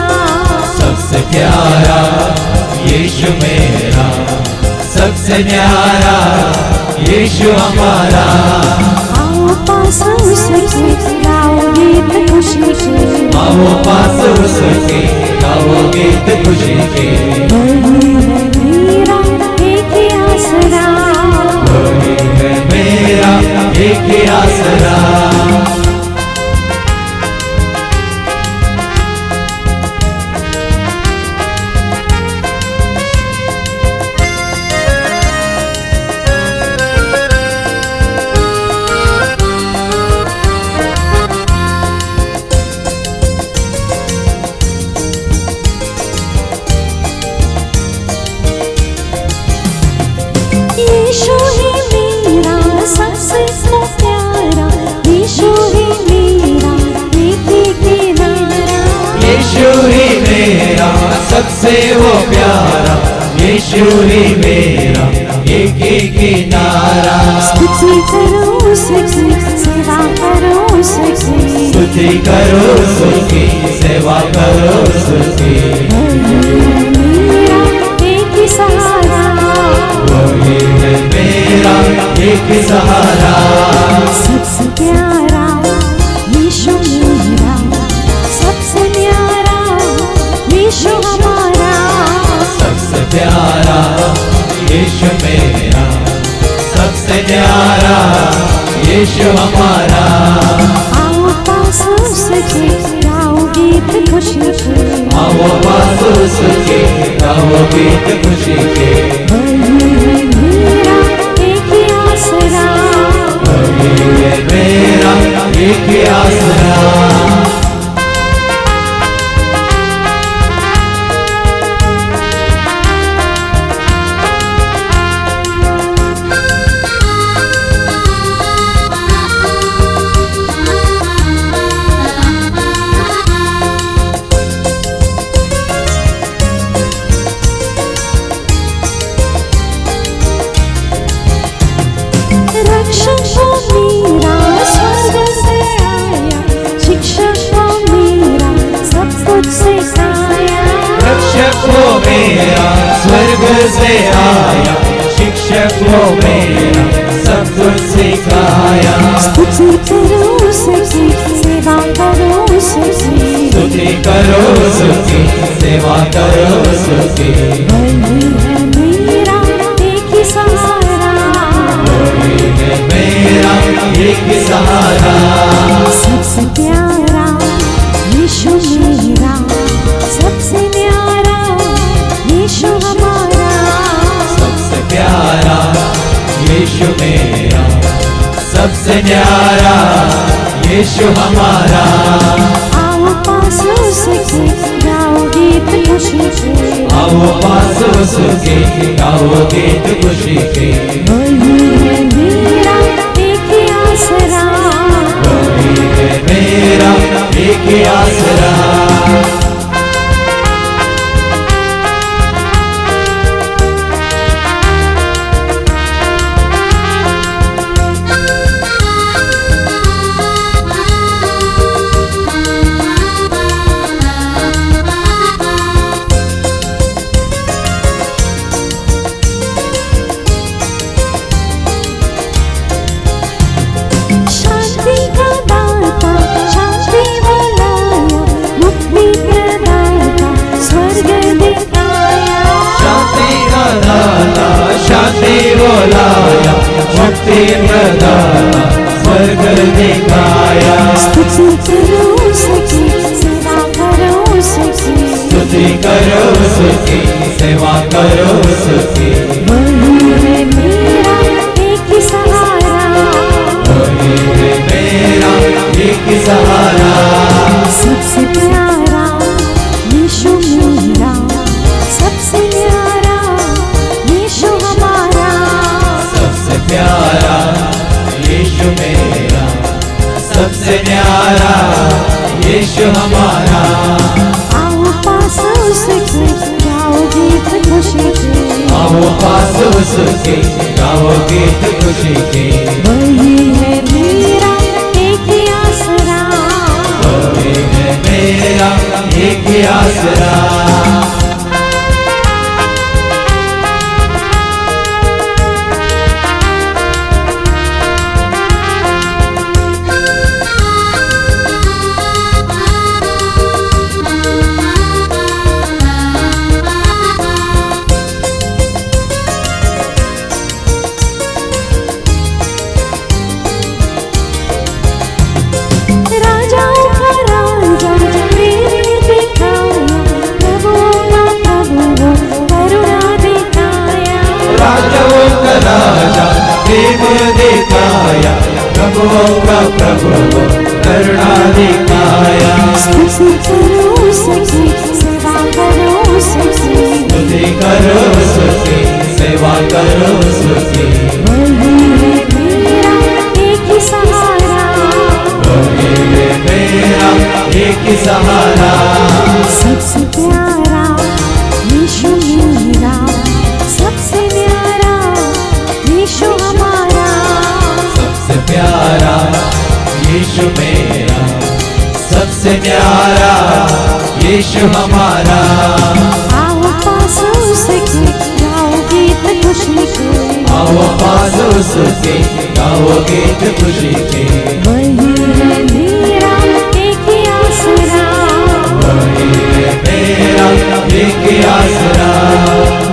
सबसे प्यारा यीशु मेरा, सबसे न्यारा यीशु हमारा।
आओ पास उसके गाओ गीत खुशी के,
आओ पास उसके गाओ गीत खुशी के।
वही है मेरा एक ही आसरा,
वही है मेरा एक ही आसरा।
यीशु ही मेरा सबसे प्यारा, यीशु ही मेरा एक ही किनारा।
यीशु ही मेरा सबसे वो प्यारा, यीशु ही मेरा एक ही किनारा।
स्तुति करो उसकी, सेवा करो उसकी,
स्तुति करो उसकी, सेवा करो उसकी।
मेरा एक ही सहारा,
वही है मेरा एक ही सहारा।
सबसे प्यारा यीशु मेरा, सबसे न्यारा यीशु हमारा।
सबसे प्यारा यीशु मेरा, सबसे न्यारा यीशु हमारा।
आओ पास उसके गाओ गीत खुशी के,
आओ पास उसके गाओ गीत खुशी के।
वही है मेरा एक ही आसरा,
वही है मेरा एक ही आसरा।
रक्षक वो मेरा स्वर्ग से आया, शिक्षक वो मेरा सब कुछ सिखाया।
रक्षक वो मेरा स्वर्ग से आया, शिक्षक वो मेरा सब कुछ सिखाया।
स्तुति करो उसकी, सेवा करो उसकी,
स्तुति करो उसकी, सेवा करो उसकी।
वही है मेरा एक ही सहारा,
वही है मेरा एक ही सहारा।
सबसे प्यारा यीशु मेरा, सबसे न्यारा यीशु हमारा।
सबसे प्यारा यीशु मेरा, सबसे न्यारा यीशु हमारा।
आओ पास उसके गाओ गीत खुशी के,
आओ पास उसके गाओ गीत खुशी के।
वही है मेरा एक ही आसरा,
वही है मेरा एक एक ही आसरा।
शांति का दाता शांति वालाया मुक्ति प्रदाता स्वर्ग दिखाया।
शांति का दाता शांति बोलाया मुक्ति प्रदाता स्वर्ग दिखाया।
स्तुति करो उसकी सेवा करो उसकी।
स्तुति करो उसकी सेवा करो उसकी।
वही है मेरा एक ही सहारा।
वही है मेरा एक ही सहारा।
सबसे प्यारा यीशु मेरा सबसे न्यारा यीशु हमारा।
सबसे प्यारा यीशु मेरा सबसे न्यारा यीशु हमारा।
आओ पास उसके गाओ गीत खुशी के।
आओ पास उसके गाओ गीत खुशी के।
वही है मेरा एक ही आसरा।
वही है मेरा एक ही आसरा।
राजाओं का राजा प्रेम दिखाया प्रभुओं का प्रभु करुणा दिखाया।
राजाओं का राजा प्रेम दिखाया प्रभुओं का प्रभु करुणा दिखाया।
स्तुति करो उसकी सेवा करो उसकी।
स्तुति करो उसकी सेवा करो उसकी।
वही है मेरा एक ही सहारा।
वही है मेरा एक ही सहारा।
सबसे प्यारा यीशु मेरा सबसे न्यारा यीशु हमारा।
सबसे प्यारा यीशु मेरा सबसे न्यारा यीशु हमारा।
आओ पास उसके गाओ गीत खुशी के।
आओ पास उसके गाओ गीत खुशी के।
वही है मेरा एक ही आसरा।
वही है मेरा एक ही आसरा।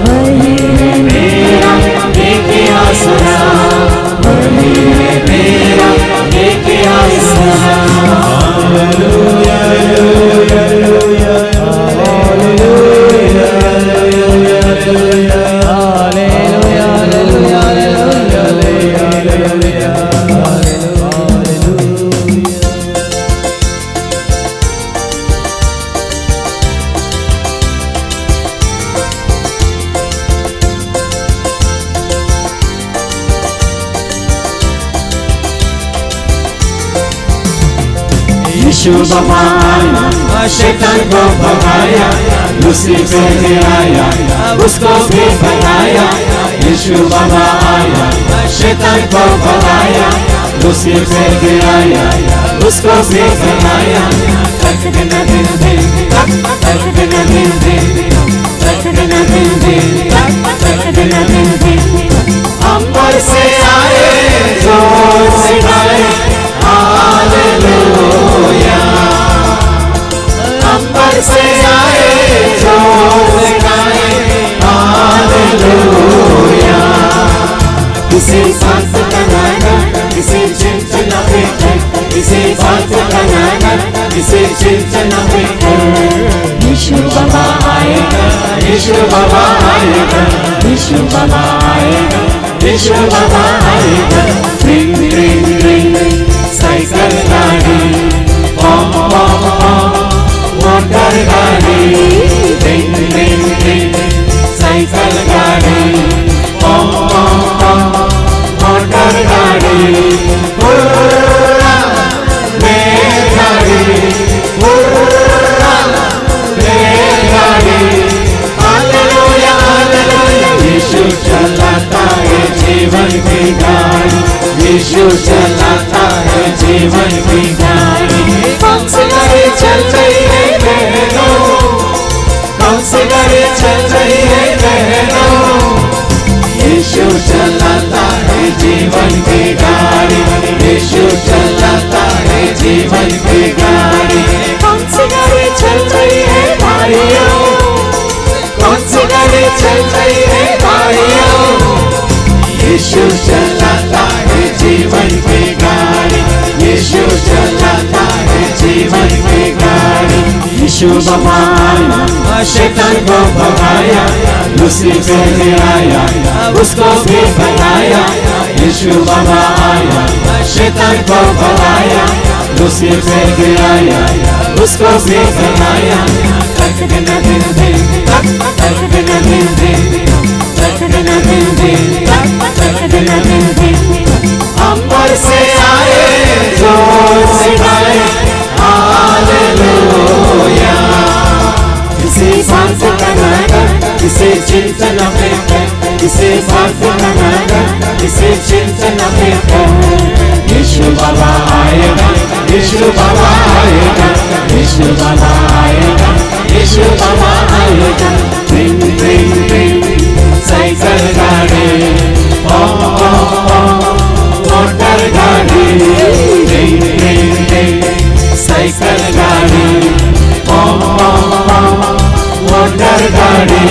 वही है
मेरा एक ही आसरा। वही है मेरा एक ही आसरा। Hallelujah hallelujah hallelujah hallelujah hallelujah hallelujah hallelujah. यीशु बाबा आया शैतान को भगाया। लूसीफर ने आया उसको भी भगाया। यीशु बाबा आया शैतान को भगाया। लूसीफर ने आया उसको भी भगाया। अंबर से आए जोर से गाए हालेलुया। अंबर से आए जोर से गाए हालेलुया। किसी सांस का गाना किसी चिंचना पे किसी सांस का गाना किसी चिंचना पे। यीशु बाबा आएगा यीशु बाबा आएगा यीशु बाबा आएगा यीशु बाबा आएगा। रिंग रिंग रिंग साइकिल गाड़ी पॉम पॉम पॉम मोटर गाड़ी। रिंग रिंग रिंग साइकिल गाड़ी पॉम पॉम पॉम मोटर गाड़ी। रेल गाड़ी जीवन की गाड़ी।
कौन सी गाड़ी चल रही है भाइयों,
कौन सी गाड़ी चल रही है भाइयों, यीशु चलाता है जीवन की गाड़ी, यीशु चलाता है जीवन की गाड़ी। यीशु बाबा आया, शैतान को भगाया, लूसीफर भी आया, उसको भी भगाया। यीशु बाबा आया, शैतान को भगाया, लूसीफर भी आया, उसको भी भगाया। अंबर से आए जोर से गाए हालेलुया। किसी बात का नागा, किसी चिंतन में है, किसी बात का नागा, किसी चिंतन में है। यीशु बाबा आएगा, यीशु बाबा आएगा, यीशु बाबा आएगा, यीशु बाबा आएगा। टिंग टिंग टिंग साइकिल गाड़ी, मोटर गाड़ी, टिंग टिंग टिंग साइकिल गाड़ी, मोटर गाड़ी,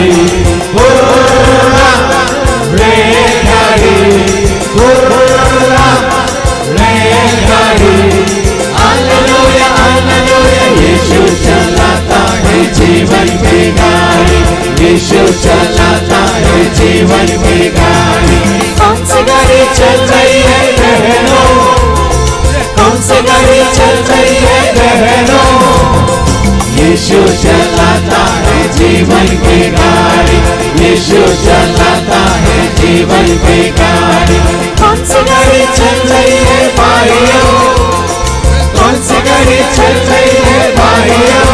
रेलगाड़ी, रेलगाड़ी। Hallelujah hallelujah. यीशु चलाता है जीवन की गाड़ी, यीशु चलाता है जीवन की गाड़ी। कौन सी गाड़ी चल रही है बहनों, कौन सी गाड़ी चल रही है बहनों, यीशु चलाता है जीवन की गाड़ी, यीशु चलाता है जीवन की गाड़ी। कौन सी गाड़ी चल रही है भाइयों, कौन सी गाड़ी चल रही है भाइयों,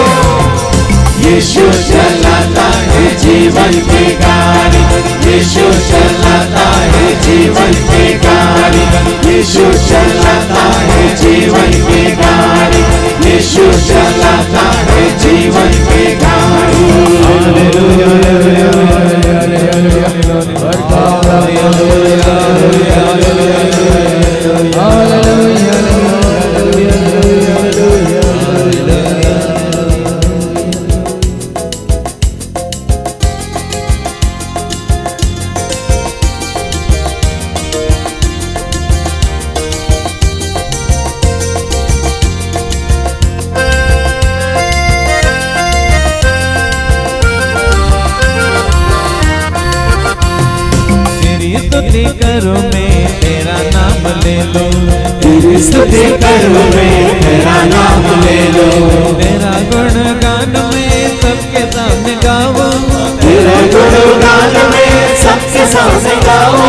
यीशु चलाता है जीवन की गाड़ी, यीशु चलाता है जीवन की गाड़ी, यीशु चलाता है जीवन की गाड़ी, यीशु चलाता है जीवन की गाड़ी।
स्तुति करूं मैं तेरा नाम ले लो,
तेरी स्तुति करूं मैं तेरा नाम ले लो।
तेरा गुणगान में सबके सामने गाओ,
तेरा गुणगान में सबके सामने गाओ।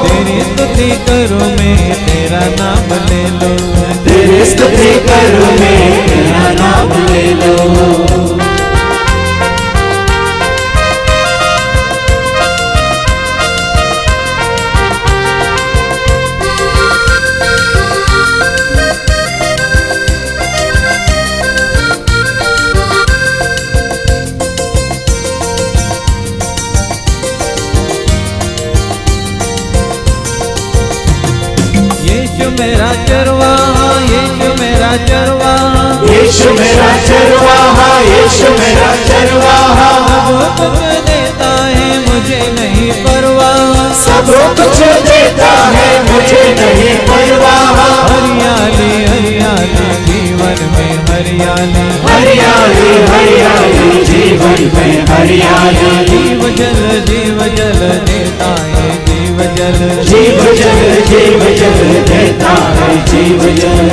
तेरी स्तुति करूं मैं तेरा नाम ले लो,
तेरी स्तुति करूं मैं तेरा नाम ले लो।
यीशु मेरा चरवाहा, यीशु मेरा चरवाहा,
यीशु मेरा चरवाहा, यीशु मेरा चरवाहा।
सब कुछ देता है मुझे नहीं परवाह,
सब कुछ देता है मुझे नहीं परवाह।
हरियाली हरियाली जीवन में हरियाली,
हरियाली हरियाली जीवन में हरियाली।
जीव जल देता है जीव जल,
जीव जल देता है जीव जल।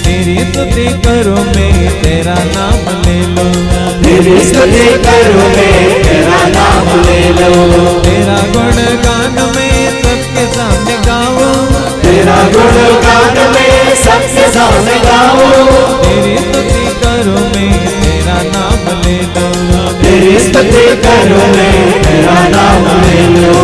तेरी स्तुति करूं मैं तेरा नाम ले लो,
तेरी स्तुति करूं मैं तेरा नाम ले लो।
तेरा गुणगान में सबके सामने गाओ,
तेरा गुणगान में सबके सामने गाओ।
तेरी स्तुति करूं मैं तेरा नाम ले लो,
तेरी स्तुति करूं मैं तेरा नाम ले लो।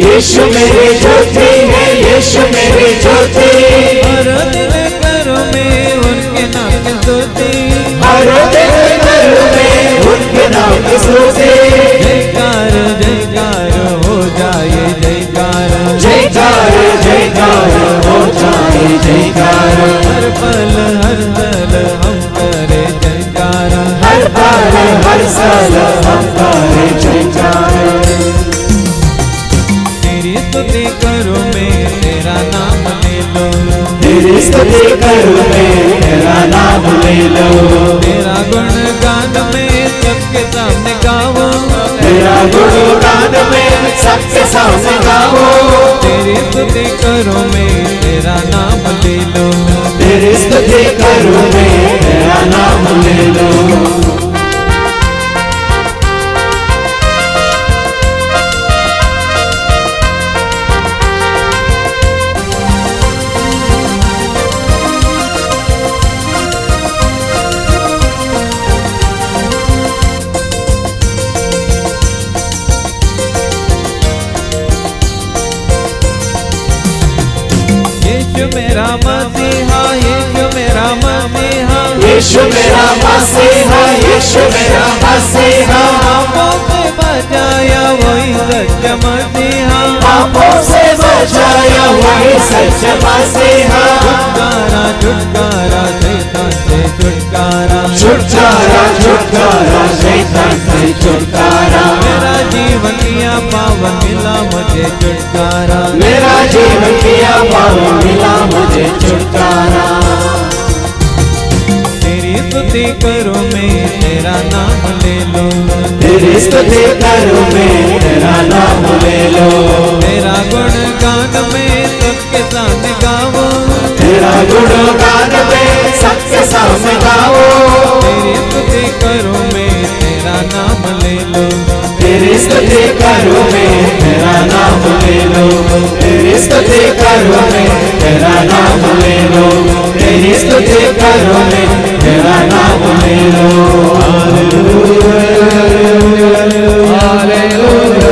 यीशु मेरी ज्योति है, यीशु मेरी ज्योति।
हर दिन घरों में उनके नाम की स्तुति,
हर दिन घरों में उनके नाम की स्तुति।
जयकार जयकार हो जाए जयकार,
जयकार जयकार हो जाए जयकार।
हर पल हर पल हम करे जयकार,
हर पल हर साल हम करे जयकार।
तेरी स्तुति करूं मैं तेरा नाम ले लो,
तेरी स्तुति करूं मैं तेरा नाम ले लो।
तेरा गुणगान में सबके सामने गाओ,
तेरा गुणगान में सबके सामने गाओ।
तेरी स्तुति करूं मैं तेरा नाम ले लो,
तेरी स्तुति करूं मैं तेरा नाम ले लो।
यीशु मेरा मसीहा, यीशु मेरा मसीहा,
यीशु मेरा मसीहा, यीशु मेरा मसीहा।
पापों से बचाया वही सच्चा मसीहा,
पापों से बचाया वही सच्चा मसीहा।
छुटकारा छुटकारा शैतान से छुटकारा,
छुटकारा छुटकारा शैतान से छुटकारा।
मेरा जीवन किया पावन मिला मुझे छुटकारा,
मेरा जीवन किया पावन मिला मुझे छुटकारा।
तेरी स्तुति करूं मैं तेरा नाम ले लो,
तेरी स्तुति करूं मैं तेरा नाम ले लो।
तेरा गुणगान में सबके सामने गाओ,
तेरा गुणगान में सबके सामने गाओ।
तेरी स्तुति करूं मैं तेरा नाम ले लो,
तेरी स्तुति करूं मैं तेरा नाम ले लो। तेरी स्तुति करूं मैं तेरा नाम ले लो। तेरी स्तुति करूं मैं तेरा नाम ले लो। हालेलुया हालेलुया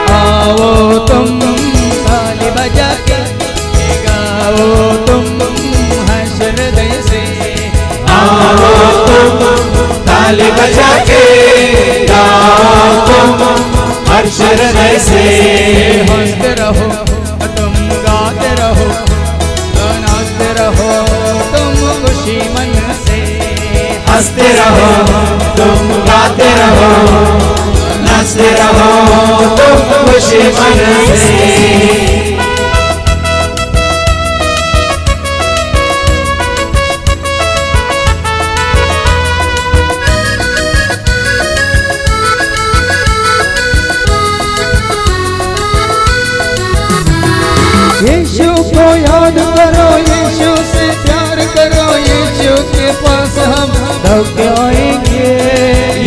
आओ तुम ताली बजा के गाओ तुम हर्ष हृदय से,
आओ तुम ताली बजा के गाओ तुम हर्ष हृदय से।
हंसते रहो तुम गाते रहो, नाचते रहो तुम खुशी मन से,
हंसते रहो तुम गाते रहो, नाचते रहो तुम खुशी मन से।
यीशु को याद करो, यीशु से प्यार करो, यीशु के पास हम दौड़ आएंगे।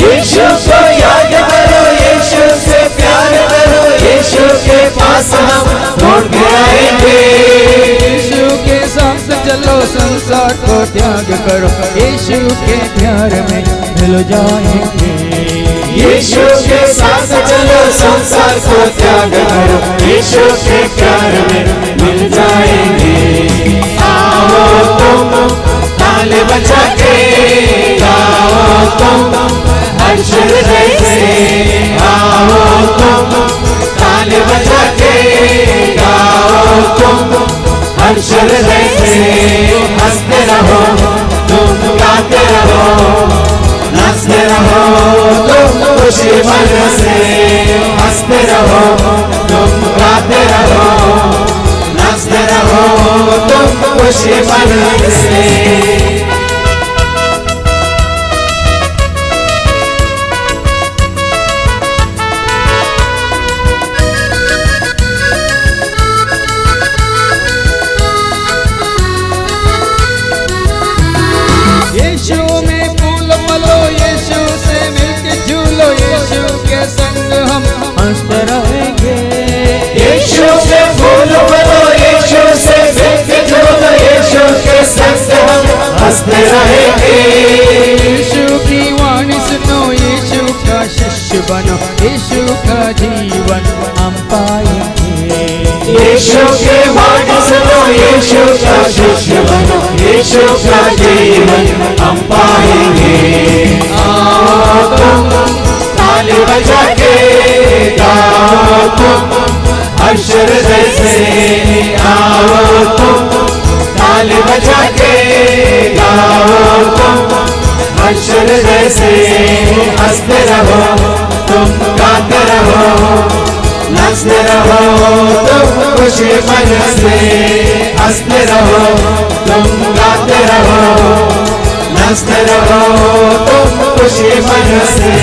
यीशु को याद करो, यीशु से प्यार करो, यीशु के पास हम दौड़ के आएंगे।
यीशु के साथ चलो संसार को त्याग करो, यीशु के प्यार में मिल जाएंगे।
यीशु के साथ चलो संसार को त्याग करो, यीशु के प्यार में मिल जाएंगे। आओ तुम ताली बजा के गाओ तुम हर्ष हृदय से। आओ तुम ताली बजा के गाओ तुम हर्ष हृदय से। हंसते रहो तुम गाते रहो, नाचते रहो तुम खुशी मन से। हंसते रहो तुम गाते रहो, नाचते रहो तुम खुशी मन से।
यीशु में फूल फलो, यीशु से मिलके झूलो, यीशु के संग हम हंसते रहेंगे।
हंसते रहेंगे।
यीशु की वाणी सुनो, यीशु का शिष्य बनो, यीशु का जीवन हम पाएंगे।
यीशु के वाणी सुनो, यीशु का शिष्य बनो, यीशु का जीवन हम पाएंगे। आओ तुम ताली बजा के गाओ तुम हर्ष हृदय से, आओ तुम ताली बजा के गाओ तुम हर्ष हृदय से। हंसते रहो तुम, गाते रहो, नाचते रहो तुम खुशी मन से। हंसते रहो तुम, गाते रहो, नाचते रहो तुम खुशी मन से।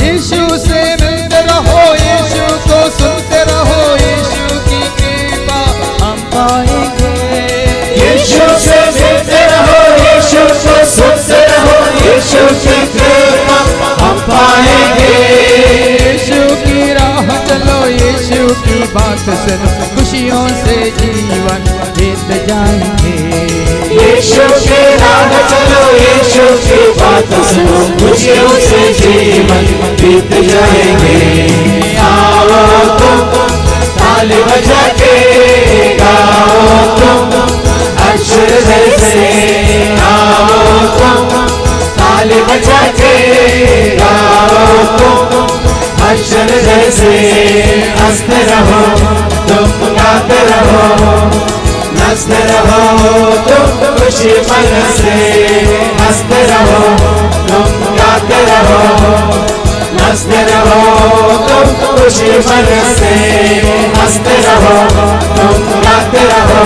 यीशु से मिलते रहो, यीशु को सुनते रहो, यीशु की कृपा हम पाएंगे।
यीशु से मिलते रहो, यीशु को सुनते रहो, यीशु की कृपा हम पाएंगे।
यीशु की राह चलो, यीशु की बात सुनो, खुशियों से जीवन जीत जाएंगे।
यीशु की राह चलो, यीशु की बात सुनो, खुशियों से जीवन बीत जाएंगे। आओ तुम ताली बजा के गाओ तुम हर्ष हृदय से। आओ तुम ताली बजा के गाओ तुम हर्ष हृदय से। हंसते रहो तुम, गाते रहो, नाचते रहो तुम खुशी मन से। हंसते रहो तुम, गाते रहो, नाचते रहो तुम खुशी मन से। हंसते रहो तुम, गाते रहो,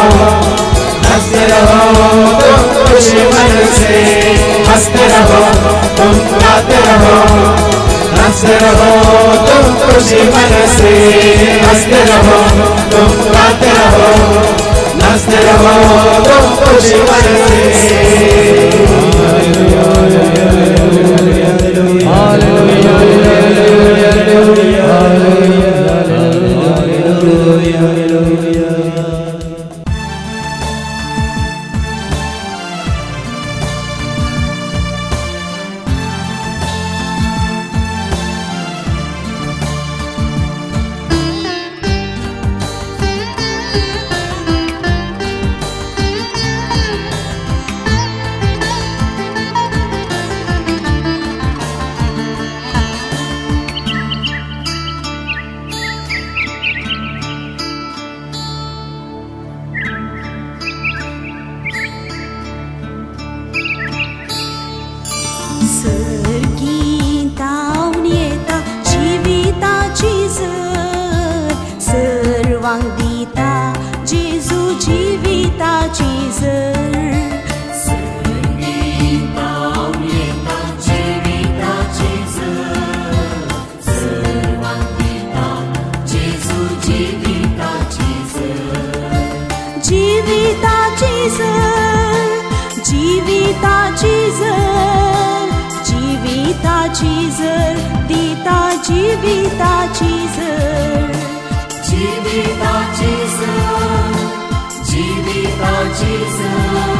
नाचते रहो तुम खुशी मन से। हंसते रहो तुम, गाते रहो, नाचते रहो तुम खुशी मन से। हंसते रहो तुम, गाते रहो, नाचते रहो तुम खुशी मन से।
सर्वांगीता जेजू जीविताची जर
संगीता उमेदा जीविताची जर सर्वांगीता जेजू जीविताची जर
जीविताची जर जीविताची जर जीविताची जर दिता जीविताची जर
जीविताची जर जीविताची जर